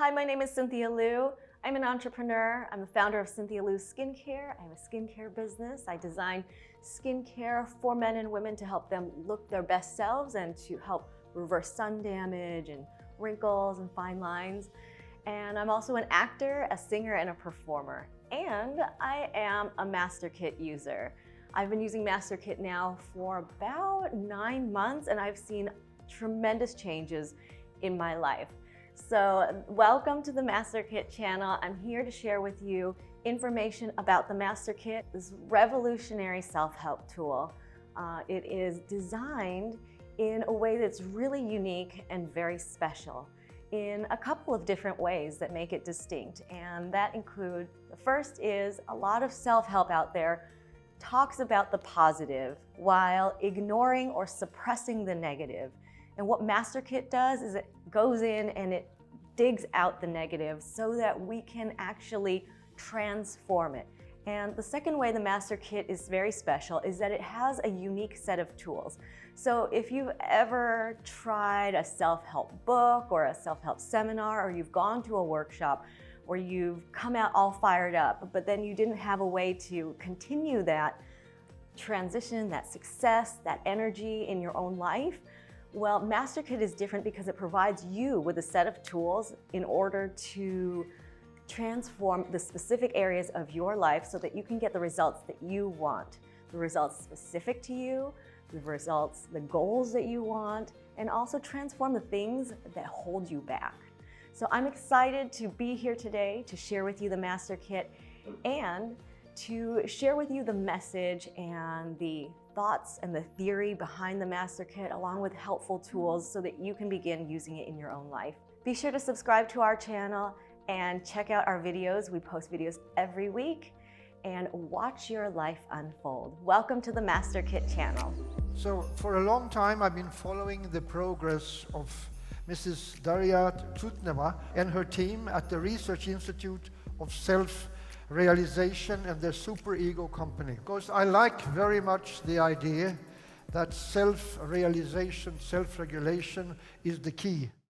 Hi, my name is Cynthia Liu. I'm an entrepreneur. I'm the founder of Cynthia Liu Skincare. I have a skincare business. I design skincare for men and women to help them look their best selves and to help reverse sun damage and wrinkles and fine lines. And I'm also an actor, a singer, and a performer. And I am a MasterKit user. I've been using MasterKit now for about 9 months, and I've seen tremendous changes in my life. So welcome to the MasterKit channel. I'm here to share with you information about the MasterKit, this revolutionary self-help tool. It is designed in a way that's really unique and very special in a couple of different ways that make it distinct. And that include, the first is a lot of self-help out there talks about the positive while ignoring or suppressing the negative. And what MasterKit does is it goes in and it digs out the negative so that we can actually transform it. And the second way the MasterKit is very special is that it has a unique set of tools. So if you've ever tried a self-help book or a self-help seminar, or you've gone to a workshop where you've come out all fired up, but then you didn't have a way to continue that transition, that success, that energy in your own life, well, MasterKit is different because it provides you with a set of tools in order to transform the specific areas of your life so that you can get the results that you want, the results specific to you, the results, the goals that you want, and also transform the things that hold you back. So I'm excited to be here today to share with you the MasterKit and to share with you the message and the thoughts and the theory behind the MasterKit, along with helpful tools so that you can begin using it in your own life. Be sure to subscribe to our channel and check out our videos. We post videos every week, and watch your life unfold. Welcome to the MasterKit channel. So for a long time I've been following the progress of Mrs. Daria Trutneva and her team at the Research Institute of Self-Realization and their Super-Ego Company, because I like very much the idea that self-realization, self-regulation is the key